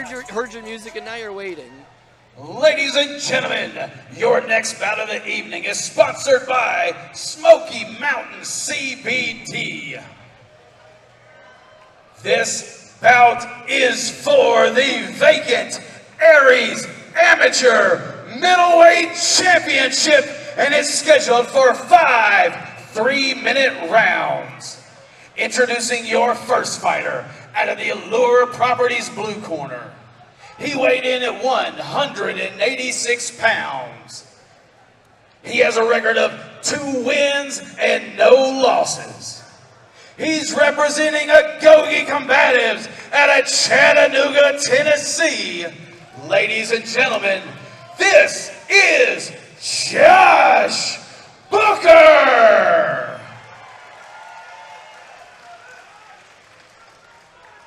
heard your music, and now you're waiting. Ladies and gentlemen, your next bout of the evening is sponsored by Smoky Mountain CBD. This bout is for the vacant Aries Amateur Middleweight Championship, and it's scheduled for 5 3-minute rounds. Introducing your first fighter out of the Allure Properties blue corner. He weighed in at 186 pounds. He has a record of 2 wins and no losses. He's representing Agoge Combatives out of Chattanooga, Tennessee. Ladies and gentlemen, this is Josh Booker!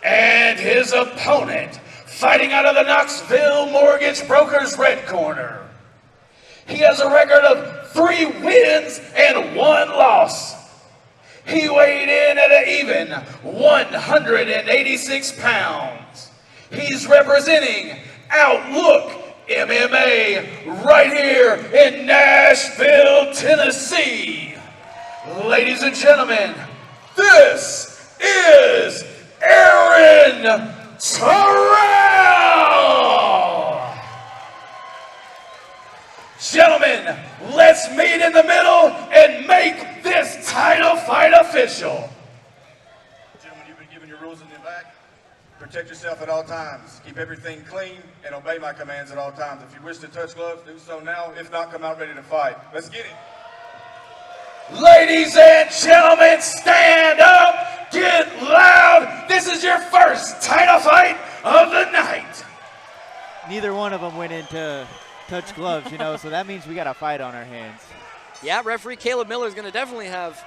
And his opponent, fighting out of the Knoxville Mortgage Brokers red corner. He has a record of 3 wins and 1 loss. He weighed in at an even 186 pounds. He's representing Outlook MMA right here in Nashville, Tennessee. Ladies and gentlemen, this is Aaron Terrell! Gentlemen, let's meet in the middle and make this title fight official. Gentlemen, you've been given your rules in the back. Protect yourself at all times. Keep everything clean and obey my commands at all times. If you wish to touch gloves, do so now. If not, come out ready to fight. Let's get it. Ladies and gentlemen, stand up, get loud. This is your first title fight of the night. Neither one of them went into touch gloves, you know, so that means we got a fight on our hands. Yeah, referee Caleb Miller is going to definitely have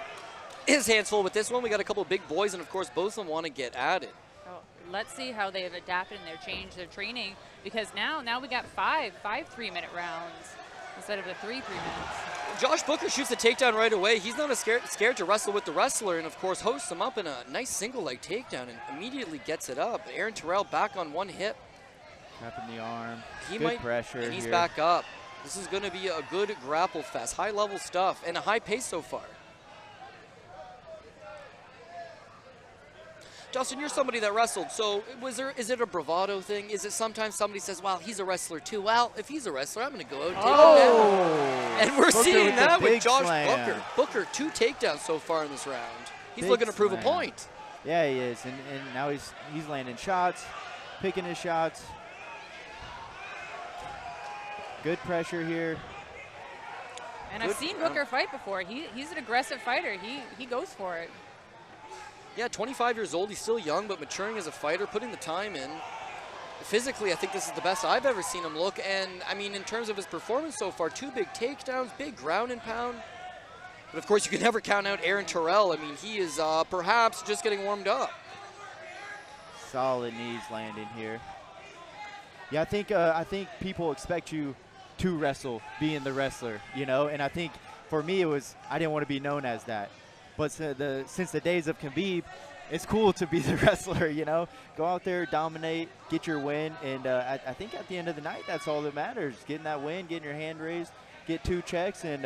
his hands full with this one. We got a couple of big boys, and of course, both of them want to get at it. Well, let's see how they've adapted and they've changed their training, because now we got five 3-minute rounds instead of the 3 minutes. Josh Booker shoots the takedown right away. He's not scared to wrestle with the wrestler, and of course hosts him up in a nice single leg takedown and immediately gets it up. Aaron Terrell back on one hip. Trapping the arm. Good pressure and he's here. back up. This is going to be a good grapple fest, high level stuff, and a high pace so far. Justin, you're somebody that wrestled, so is it a bravado thing? Is it sometimes somebody says, well, he's a wrestler too? Well, if he's a wrestler, I'm going to go out and take him down. And we're seeing that with Josh Booker. Booker, 2 takedowns so far in this round. He's looking to prove a point. Yeah, he is, and now he's landing shots, picking his shots. Good pressure here. And I've seen Booker fight before. He's an aggressive fighter. He goes for it. Yeah, 25 years old. He's still young, but maturing as a fighter, putting the time in. Physically, I think this is the best I've ever seen him look. And, I mean, in terms of his performance so far, 2 big takedowns, big ground and pound. But, of course, you can never count out Aaron Terrell. I mean, he is perhaps just getting warmed up. Solid knees landing here. Yeah, I think people expect you to wrestle, being the wrestler, you know. And I think for me, I didn't want to be known as that. But since the days of Khabib, it's cool to be the wrestler, you know. Go out there, dominate, get your win, and I think at the end of the night, that's all that matters. Getting that win, getting your hand raised, get 2 checks, and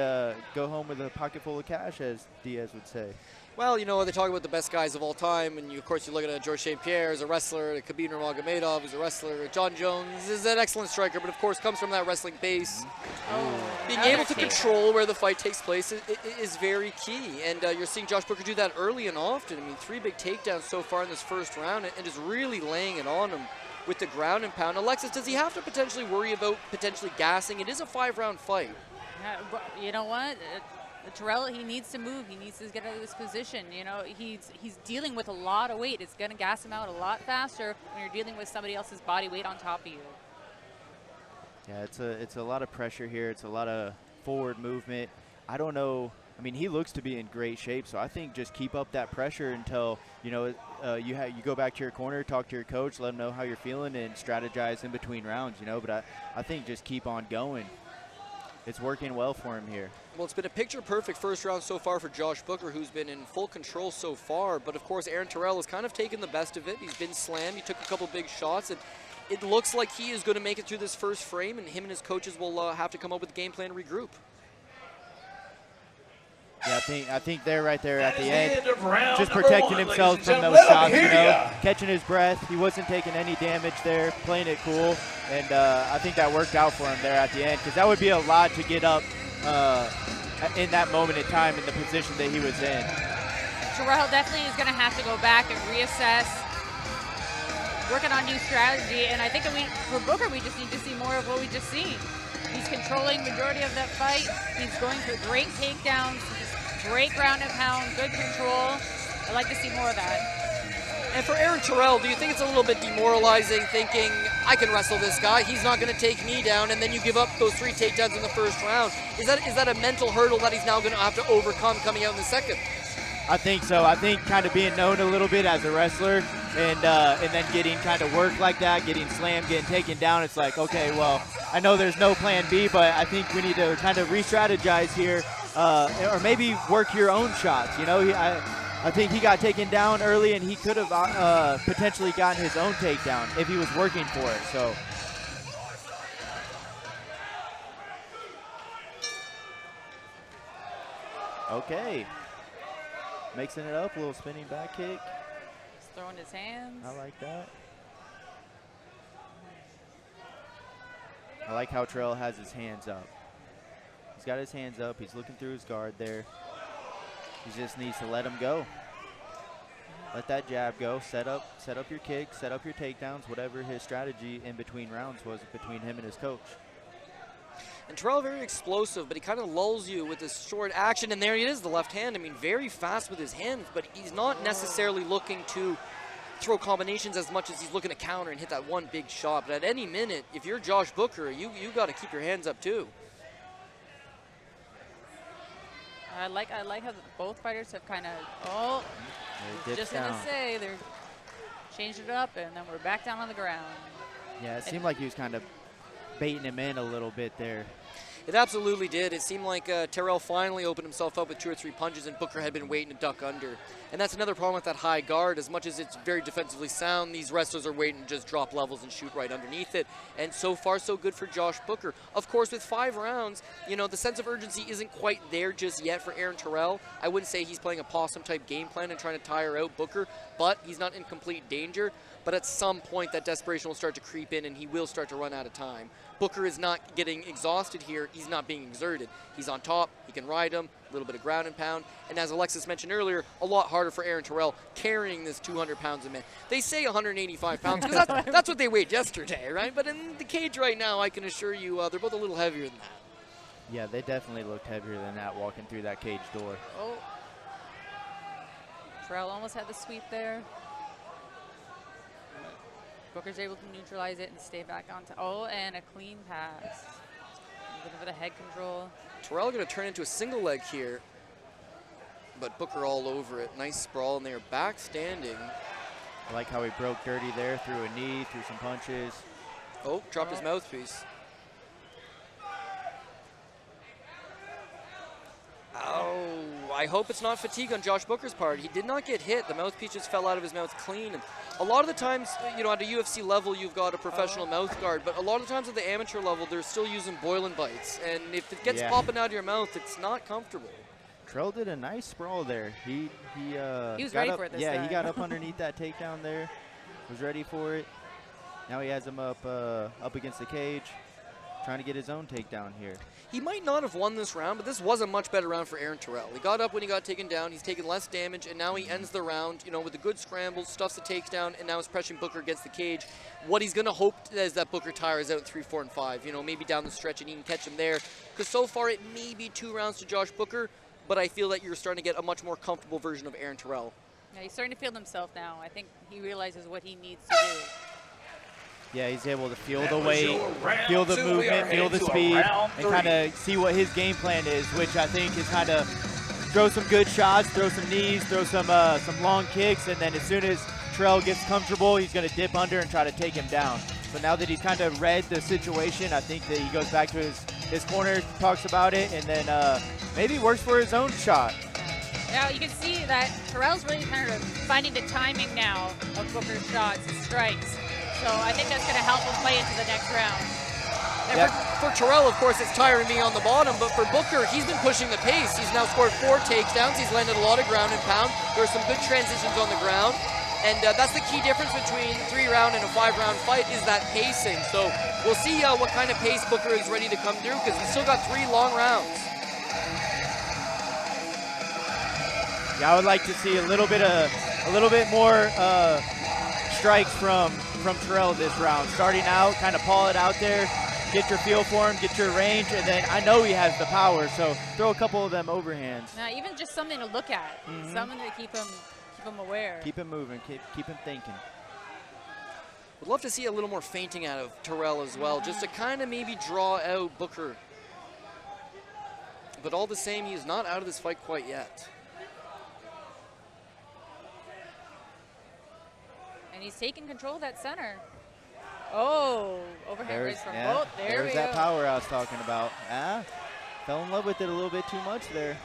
go home with a pocket full of cash, as Diaz would say. Well, you know, they talk about the best guys of all time, and of course you look at George St. Pierre as a wrestler, Khabib Nurmagomedov who's a wrestler, John Jones is an excellent striker, but of course comes from that wrestling base. Being able to control where the fight takes place is very key, and you're seeing Josh Booker do that early and often. I mean, 3 big takedowns so far in this first round, and just really laying it on him with the ground and pound. Alexis, does he have to potentially worry about potentially gassing? It is a 5-round fight. You know what? Terrell, he needs to move. He needs to get out of this position. You know, he's dealing with a lot of weight. It's going to gas him out a lot faster when you're dealing with somebody else's body weight on top of you. Yeah, it's a lot of pressure here. It's a lot of forward movement. I don't know. I mean, he looks to be in great shape, so I think just keep up that pressure until, you know, you go back to your corner, talk to your coach, let him know how you're feeling, and strategize in between rounds, you know. But I think just keep on going. It's working well for him here. Well, it's been a picture-perfect first round so far for Josh Booker, who's been in full control so far. But, of course, Aaron Terrell has kind of taken the best of it. He's been slammed. He took a couple big shots. And it looks like he is going to make it through this first frame, and him and his coaches will have to come up with a game plan to regroup. Yeah, I think they're right there at the end, end just protecting himself from those shots, catching his breath. He wasn't taking any damage there, playing it cool, and I think that worked out for him there at the end, because that would be a lot to get up in that moment in time in the position that he was in. Terrell definitely is going to have to go back and reassess, working on new strategy, and I think that for Booker, we just need to see more of what we just seen. He's controlling majority of that fight. He's going for great takedowns, great ground and pound, good control. I'd like to see more of that. And for Aaron Terrell, do you think it's a little bit demoralizing thinking, I can wrestle this guy, he's not going to take me down, and then you give up those 3 takedowns in the first round? Is that a mental hurdle that he's now going to have to overcome coming out in the second? I think so. I think kind of being known a little bit as a wrestler and then getting kind of work like that, getting slammed, getting taken down, it's like, okay, well, I know there's no plan B, but I think we need to kind of re-strategize here, or maybe work your own shots. You know, I think he got taken down early, and he could have potentially gotten his own takedown if he was working for it. So. Okay. Mixing it up, a little spinning back kick. He's throwing his hands. I like that. I like how Terrell has his hands up. He's got his hands up. He's looking through his guard there. He just needs to let him go. Let that jab go. Set up your kicks, set up your takedowns, whatever his strategy in between rounds was between him and his coach. And Terrell very explosive, but he kind of lulls you with this short action, and there he is, the left hand. I mean, very fast with his hands, but he's not necessarily looking to throw combinations as much as he's looking to counter and hit that one big shot. But at any minute, if you're Josh Booker, you got to keep your hands up too. I like how both fighters have kind of, just going to say, they're changed it up, and then we're back down on the ground. Yeah, it seemed like he was kind of baiting him in a little bit there. It absolutely did. It seemed like Terrell finally opened himself up with 2 or 3 punches, and Booker had been waiting to duck under. And that's another problem with that high guard. As much as it's very defensively sound, these wrestlers are waiting to just drop levels and shoot right underneath it. And so far, so good for Josh Booker. Of course, with 5 rounds, you know, the sense of urgency isn't quite there just yet for Aaron Terrell. I wouldn't say he's playing a possum-type game plan and trying to tire out Booker, but he's not in complete danger. But at some point, that desperation will start to creep in, and he will start to run out of time. Booker is not getting exhausted here. He's not being exerted. He's on top. He can ride him, a little bit of ground and pound. And as Alexis mentioned earlier, a lot harder for Aaron Terrell carrying this 200 pounds of man. They say 185 pounds because that's what they weighed yesterday, right? But in the cage right now, I can assure you they're both a little heavier than that. Yeah, they definitely looked heavier than that walking through that cage door. Oh. Terrell almost had the sweep there. Booker's able to neutralize it and stay back on top. Oh, and a clean pass. Looking for the head control. Terrell going to turn into a single leg here, but Booker all over it. Nice sprawl in there, back standing. I like how he broke dirty there, threw a knee, threw some punches. Oh, dropped his mouthpiece. Oh, I hope it's not fatigue on Josh Booker's part. He did not get hit. The mouthpiece just fell out of his mouth clean. And a lot of the times, you know, at a UFC level, you've got a professional mouth guard, but a lot of the times at the amateur level, they're still using boiling bites. And if it gets popping out of your mouth, it's not comfortable. Trell did a nice sprawl there. He was got ready up, for it this yeah, time. he got up underneath that takedown there. Was ready for it. Now he has him up against the cage, trying to get his own takedown here. He might not have won this round, but this was a much better round for Aaron Terrell. He got up when he got taken down. He's taken less damage, and now he ends the round, you know, with a good scramble, stuffs the takedown, and now is pressuring Booker against the cage. What he's going to hope is that Booker tires out 3, 4, and 5. You know, maybe down the stretch and he can catch him there. Because so far it may be 2 rounds to Josh Booker, but I feel that you're starting to get a much more comfortable version of Aaron Terrell. Yeah, he's starting to feel himself now. I think he realizes what he needs to do. Yeah, he's able to feel the weight, feel the movement, feel the speed, and kind of see what his game plan is, which I think is kind of throw some good shots, throw some knees, throw some long kicks, and then as soon as Terrell gets comfortable, he's going to dip under and try to take him down. So now that he's kind of read the situation, I think that he goes back to his corner, talks about it, and then maybe works for his own shot. Now you can see that Terrell's really kind of finding the timing now of Booker's shots and strikes. So I think that's going to help him play into the next round. And for Terrell, of course, it's tiring being on the bottom, but for Booker, he's been pushing the pace. He's now scored 4 takedowns. He's landed a lot of ground and pound. There are some good transitions on the ground. And that's the key difference between 3-round and a 5-round fight is that pacing. So we'll see what kind of pace Booker is ready to come through because he's still got 3 long rounds. Yeah, I would like to see a little bit more strikes from Terrell this round. Starting out, kind of paw it out there, get your feel for him, get your range, and then I know he has the power, so throw a couple of them overhands. Now, even just something to look at, something to keep him aware. Keep him moving, keep him thinking. Would love to see a little more feinting out of Terrell as well, just to kind of maybe draw out Booker. But all the same, he's not out of this fight quite yet. And he's taking control of that center. Oh, overhand raise from Bout. There we go. There's that power I was talking about. Fell in love with it a little bit too much there.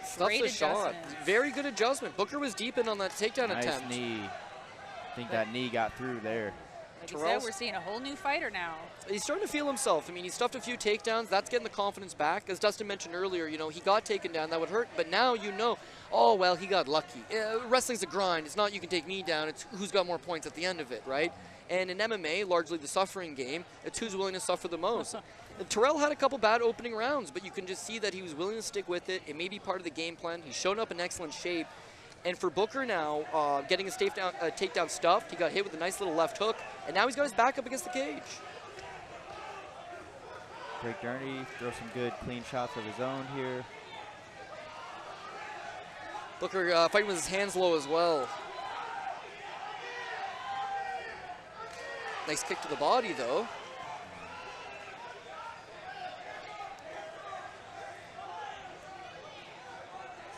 Stuffs a shot. Very good adjustment. Booker was deep in on that takedown attempt. Nice knee. I think that knee got through there. Like you said, we're seeing a whole new fighter now. He's starting to feel himself. I mean, he stuffed a few takedowns. That's getting the confidence back. As Dustin mentioned earlier, you know, he got taken down. That would hurt. But now you know, oh, well, he got lucky. Wrestling's a grind. It's not you can take me down. It's who's got more points at the end of it, right? And in MMA, largely the suffering game, it's who's willing to suffer the most. Terrell had a couple bad opening rounds, but you can just see that he was willing to stick with it. It may be part of the game plan. He's shown up in excellent shape. And for Booker now, getting his takedown stuffed, he got hit with a nice little left hook, and now he's got his back up against the cage. Break Journey, throw some good clean shots of his own here. Booker fighting with his hands low as well. Nice kick to the body, though.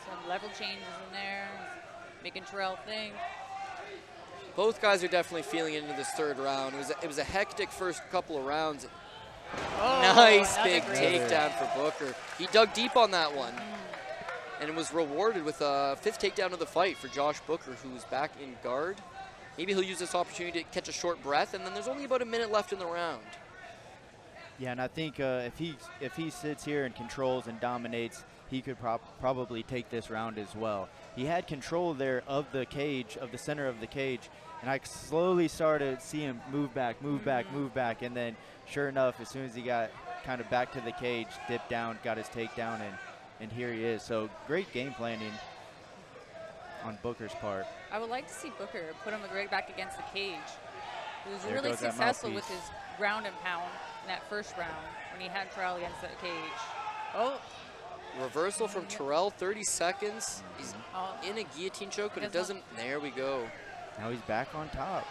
Some level changes in there, making Terrell think. Both guys are definitely feeling it into this 3rd round. It was a hectic first couple of rounds. Oh, nice big takedown for Booker. He dug deep on that one. And it was rewarded with a 5th takedown of the fight for Josh Booker, who's back in guard. Maybe he'll use this opportunity to catch a short breath, and then there's only about a minute left in the round. Yeah, and I think if he sits here and controls and dominates, he could probably take this round as well. He had control there of the cage, of the center of the cage, and I slowly started to see him move back, move back, and then sure enough, as soon as he got kind of back to the cage, dipped down, got his takedown, and here he is. So great game planning on Booker's part. I would like to see Booker put him right back against the cage. He was really successful with his ground and pound in that first round when he had Terrell against that cage. Oh. Reversal from Terrell, 30 seconds. He's in a guillotine choke, but it doesn't. There we go. Now he's back on top.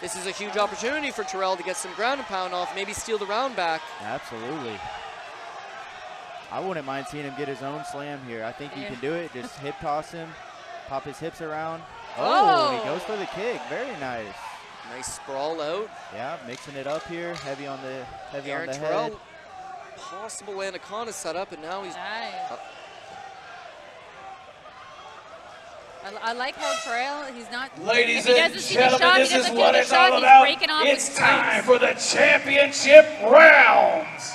This is a huge opportunity for Terrell to get some ground and pound off, maybe steal the round back. Absolutely. I wouldn't mind seeing him get his own slam here. I think he can do it. Just hip toss him, pop his hips around. Oh, he goes for the kick. Very nice. Nice sprawl out. Yeah, mixing it up here. Heavy on the Terrell, head. Possible anaconda setup, and now he's. Nice. I like how Terrell, he's not. Ladies and gentlemen, this is what it's all about. It's time for the championship rounds.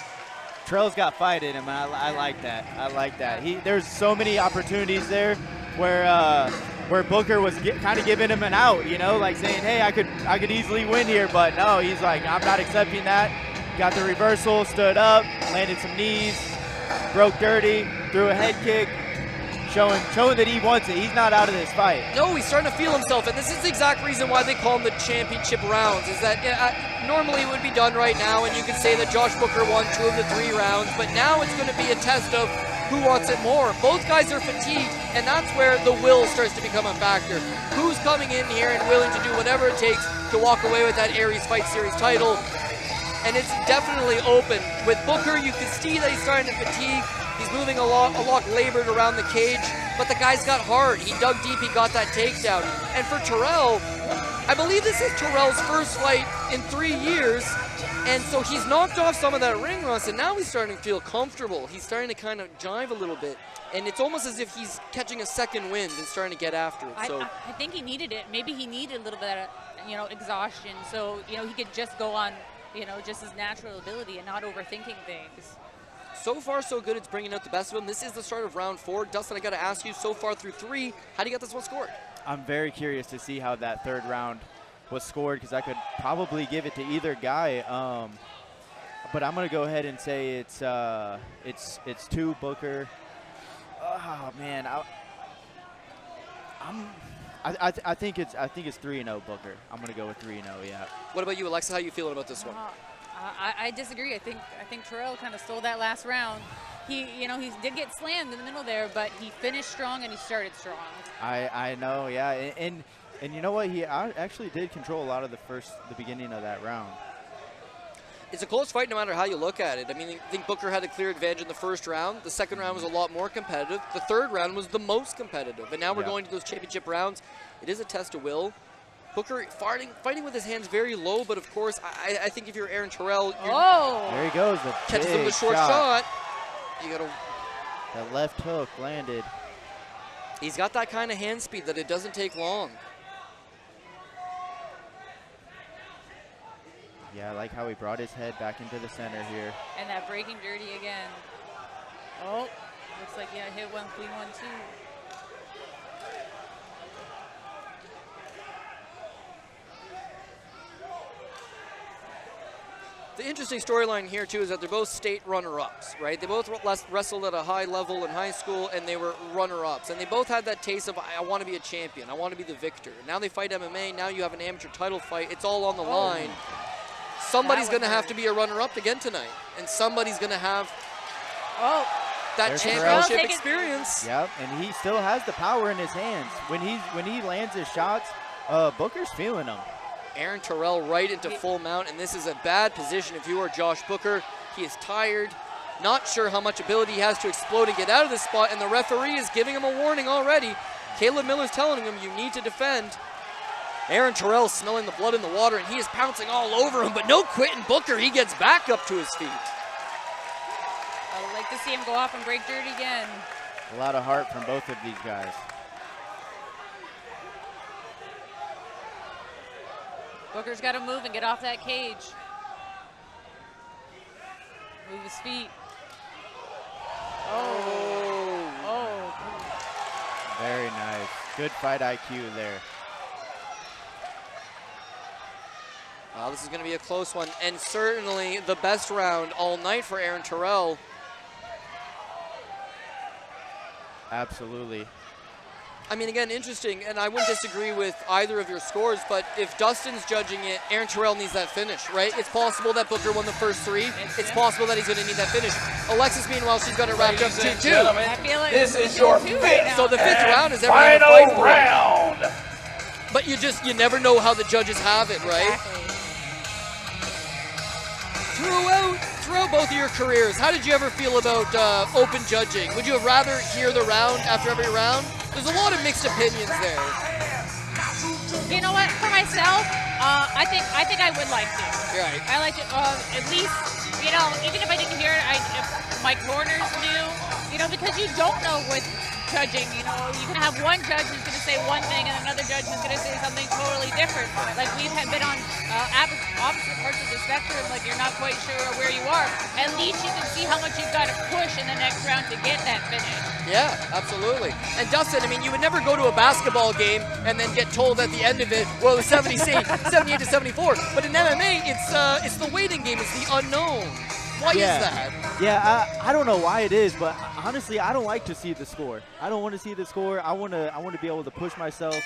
Terrell's got fight in him, and I like that. I like that. There's so many opportunities there where Booker was kind of giving him an out, you know, like saying, hey, I could easily win here, but no, he's like, I'm not accepting that. Got the reversal, stood up, landed some knees, broke dirty, threw a head kick, showing that he wants it. He's not out of this fight. No, he's starting to feel himself, and this is the exact reason why they call them the championship rounds, is that normally it would be done right now, and you could say that Josh Booker won 2 of the 3 rounds, but now it's going to be a test of who wants it more. Both guys are fatigued, and that's where the will starts to become a factor. Who's coming in here and willing to do whatever it takes to walk away with that Aries Fight Series title? And it's definitely open. With Booker, you can see that he's starting to fatigue. He's moving a lot labored around the cage, but the guy's got heart. He dug deep, he got that takedown. And for Terrell, I believe this is Terrell's first fight in 3 years And so he's knocked off some of that ring rust, and now he's starting to feel comfortable. He's starting to kind of jive a little bit. And it's almost as if he's catching a second wind and starting to get after it. So I think he needed it. Maybe he needed a little bit of, exhaustion. So, he could just go on, just his natural ability and not overthinking things. So far, so good. It's bringing out the best of him. This is the start of round 4. Dustin, I got to ask you, so far through 3, how do you get this one scored? I'm very curious to see how that third round was scored because I could probably give it to either guy. But I'm gonna go ahead and say it's 2 Booker. Oh man, I think it's 3-0 Booker. I'm gonna go with 3-0. Yeah. What about you, Alexa? How you feeling about this one? I disagree. I think Terrell kind of stole that last round. He did get slammed in the middle there, but he finished strong and he started strong. I know, yeah, and you know what? He actually did control a lot of the beginning of that round. It's a close fight no matter how you look at it. I mean, I think Booker had a clear advantage in the first round. The second round was a lot more competitive. The third round was the most competitive. And now we're going to those championship rounds. It is a test of will. Booker fighting with his hands very low, but of course, I think if you're Aaron Terrell, there he goes. The catches him with a short shot. You gotta. That left hook landed. He's got that kind of hand speed that it doesn't take long. Yeah, I like how he brought his head back into the center here. And that breaking dirty again. Oh, looks like hit one, clean 1-2. The interesting storyline here, too, is that they're both state runner-ups, right? They both wrestled at a high level in high school, and they were runner-ups. And they both had that taste of, I want to be a champion. I want to be the victor. Now they fight MMA. Now you have an amateur title fight. It's all on the line. Somebody's going to have to be a runner-up again tonight. And somebody's going to have that championship experience. Yep, and he still has the power in his hands. When he lands his shots, Booker's feeling them. Aaron Terrell right into full mount, and this is a bad position if you are Josh Booker. He is tired, not sure how much ability he has to explode and get out of this spot, and the referee is giving him a warning already. Caleb Miller's telling him, you need to defend. Aaron Terrell's smelling the blood in the water, and he is pouncing all over him, but no quitting Booker. He gets back up to his feet. I'd like to see him go off and break dirty again. A lot of heart from both of these guys. Booker's got to move and get off that cage. Move his feet. Oh. Very nice. Good fight IQ there. Wow, this is going to be a close one, and certainly the best round all night for Aaron Terrell. Absolutely. I mean, again, interesting, and I wouldn't disagree with either of your scores, but if Dustin's judging it, Aaron Terrell needs that finish, right? It's possible that Booker won the first 3. It's possible that he's going to need that finish. Alexis, meanwhile, she's got it wrapped up 2-2. I feel like This is your 5th So the 5th round is every final round. But you never know how the judges have it, right? Exactly. Throughout both of your careers, how did you ever feel about open judging? Would you have rather hear the round after every round? There's a lot of mixed opinions there. You know what? For myself, I think I would like to. Right. I like to at least, even if I didn't hear it, if my corners knew, because you don't know with judging. You can have one judge who's going to say one thing and another judge who's going to say something totally different. Like we've been on opposite parts of the spectrum, like you're not quite sure where you are. At least you can see how much you've got to push in the next round to get that finish. Yeah, absolutely. And Dustin, I mean, you would never go to a basketball game and then get told at the end of it, well, it was 78 to 74. But in MMA, it's the waiting game. It's the unknown. Why is that? Yeah, I don't know why it is, but honestly, I don't like to see the score. I don't want to see the score. I want to be able to push myself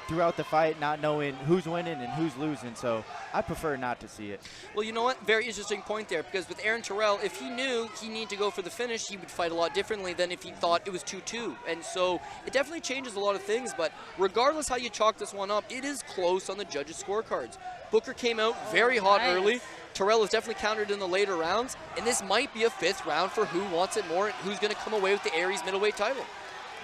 throughout the fight, not knowing who's winning and who's losing. So I prefer not to see it. Well, you know what? Very interesting point there, because with Aaron Terrell, if he knew he needed to go for the finish, he would fight a lot differently than if he thought it was 2-2. And so it definitely changes a lot of things, but regardless how you chalk this one up, it is close on the judges' scorecards. Booker came out very hot early. Terrell was definitely countered in the later rounds, and this might be a 5th round for who wants it more and who's going to come away with the Aries middleweight title.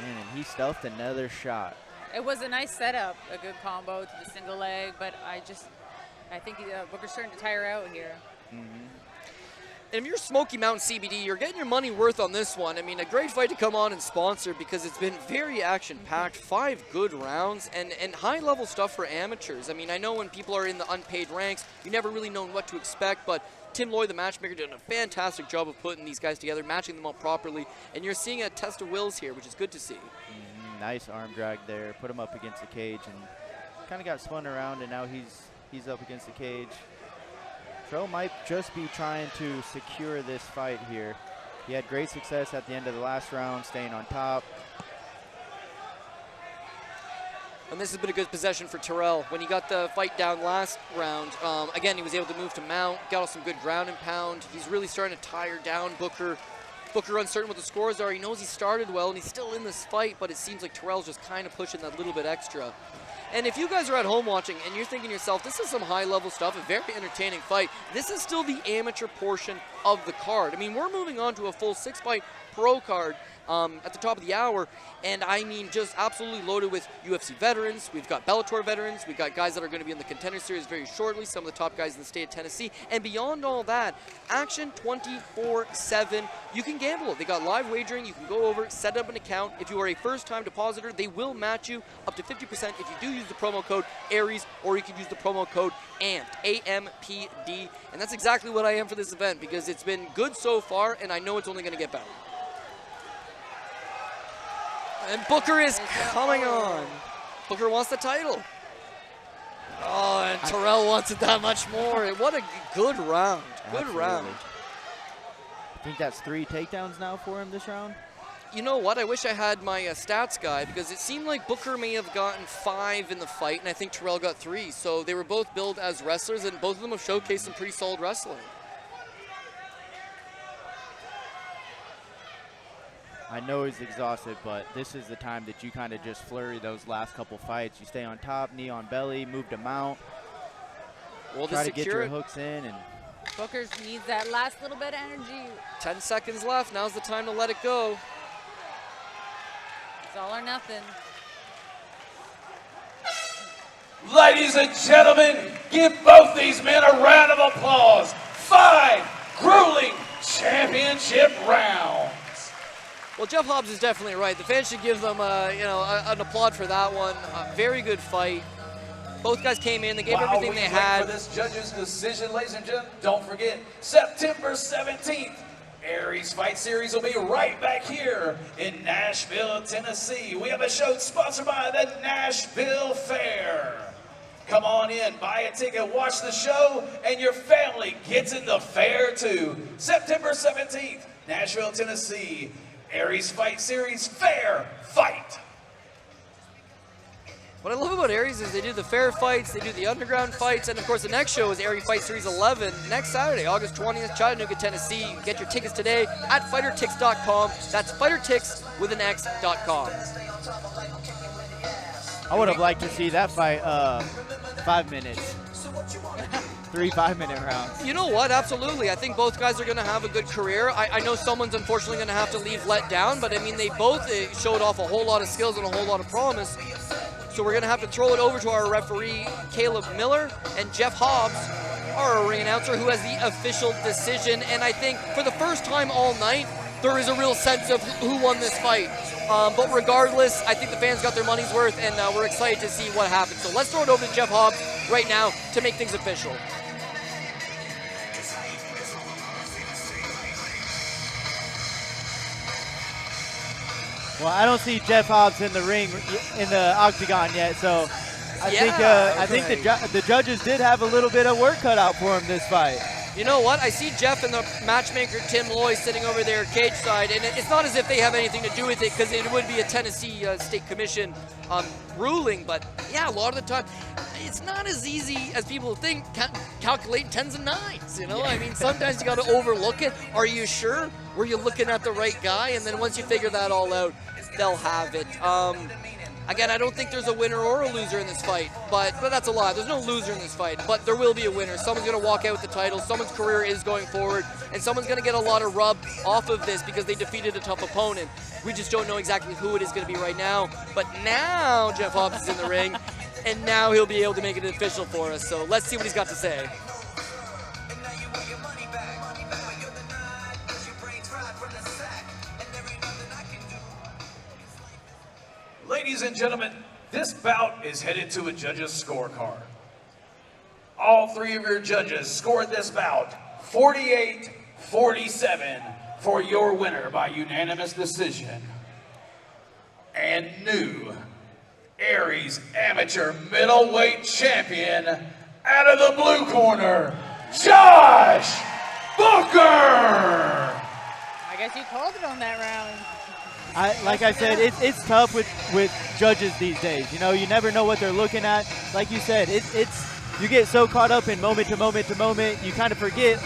Man, and he stealthed another shot. It was a nice setup, a good combo to the single leg, but I think Booker's starting to tire out here. And if you're Smoky Mountain CBD, you're getting your money worth on this one. I mean, a great fight to come on and sponsor because it's been very action-packed, 5 good rounds, and high-level stuff for amateurs. I mean, I know when people are in the unpaid ranks, you never really know what to expect, but Tim Lloyd, the matchmaker, did a fantastic job of putting these guys together, matching them up properly, and you're seeing a test of wills here, which is good to see. Nice arm drag there. Put him up against the cage and kind of got spun around, and now he's up against the cage. Terrell might just be trying to secure this fight here. He had great success at the end of the last round, staying on top. And this has been a good possession for Terrell. When he got the fight down last round, again, he was able to move to mount, got some good ground and pound. He's really starting to tire down Booker. Booker uncertain what the scores are. He knows he started well, and he's still in this fight, but it seems like Terrell's just kind of pushing that little bit extra. And if you guys are at home watching and you're thinking to yourself, this is some high-level stuff, a very entertaining fight, this is still the amateur portion of the card. I mean, we're moving on to a full 6-fight pro card at the top of the hour, and I mean just absolutely loaded with UFC veterans. We've got Bellator veterans. We've got guys that are going to be in the Contender Series very shortly, some of the top guys in the state of Tennessee. And beyond all that, action 24/7. You can gamble. They got live wagering. You can go over, set up an account. If you are a first-time depositor, they will match you up to 50% if you do use the promo code Aries, or you can use the promo code AMPD, A-M-P-D. And that's exactly what I am for this event because it's been good so far, and I know it's only going to get better. And Booker is coming on. Booker wants the title. Oh, and Terrell wants it that much more. What a good round. Good round. I think that's 3 takedowns now for him this round. You know what? I wish I had my stats guy because it seemed like Booker may have gotten 5 in the fight, and I think Terrell got 3. So they were both billed as wrestlers, and both of them have showcased some pretty solid wrestling. I know he's exhausted, but this is the time that you kind of just flurry those last couple fights. You stay on top, knee on belly, move to mount. Well, try to get your hooks in. And Booker needs that last little bit of energy. 10 seconds left. Now's the time to let it go. It's all or nothing. Ladies and gentlemen, give both these men a round of applause. 5 grueling championship rounds. Well, Jeff Hobbs is definitely right. The fans should give them, an applaud for that one. A very good fight. Both guys came in. They gave everything they had. For this judge's decision, ladies and gentlemen, don't forget, September 17th, Aries Fight Series will be right back here in Nashville, Tennessee. We have a show sponsored by the Nashville Fair. Come on in, buy a ticket, watch the show, and your family gets in the fair too. September 17th, Nashville, Tennessee. Aries Fight Series, fair fight. What I love about Aries is they do the fair fights, they do the underground fights, and of course the next show is Aries Fight Series 11 next Saturday, August 20th, Chattanooga, Tennessee. You can get your tickets today at fightertix.com. That's fightertix.com. I would have liked to see that fight 5 minutes. 3 5-minute rounds. You know what? Absolutely. I think both guys are going to have a good career. I know someone's unfortunately going to have to leave let down, but I mean, they both showed off a whole lot of skills and a whole lot of promise. So we're going to have to throw it over to our referee, Caleb Miller, and Jeff Hobbs, our ring announcer, who has the official decision. And I think for the first time all night, there is a real sense of who won this fight. But regardless, I think the fans got their money's worth, and we're excited to see what happens. So let's throw it over to Jeff Hobbs right now to make things official. Well, I don't see Jeff Hobbs in the ring, in the octagon yet, so I think the judges did have a little bit of work cut out for him this fight. You know what? I see Jeff and the matchmaker, Tim Lloyd, sitting over there cage side, and it's not as if they have anything to do with it because it would be a Tennessee State Commission ruling, but yeah, a lot of the time, it's not as easy as people think calculating 10s and 9s, you know? Yeah. I mean, sometimes you got to overlook it. Are you sure? Were you looking at the right guy? And then once you figure that all out, they'll have it. Again, I don't think there's a winner or a loser in this fight, but that's a lie. There's no loser in this fight, but there will be a winner. Someone's going to walk out with the title. Someone's career is going forward, and someone's going to get a lot of rub off of this because they defeated a tough opponent. We just don't know exactly who it is going to be right now. But now Jeff Hobbs is in the ring, and now he'll be able to make it official for us. So let's see what he's got to say. Ladies and gentlemen, this bout is headed to a judge's scorecard. All three of your judges scored this bout 48-47 for your winner by unanimous decision. And new Aries amateur middleweight champion out of the blue corner, Josh Booker! I guess you called it on that round. Like I said, it's tough with judges these days. You know, you never know what they're looking at. Like you said, you get so caught up in moment to moment to moment, you kind of forget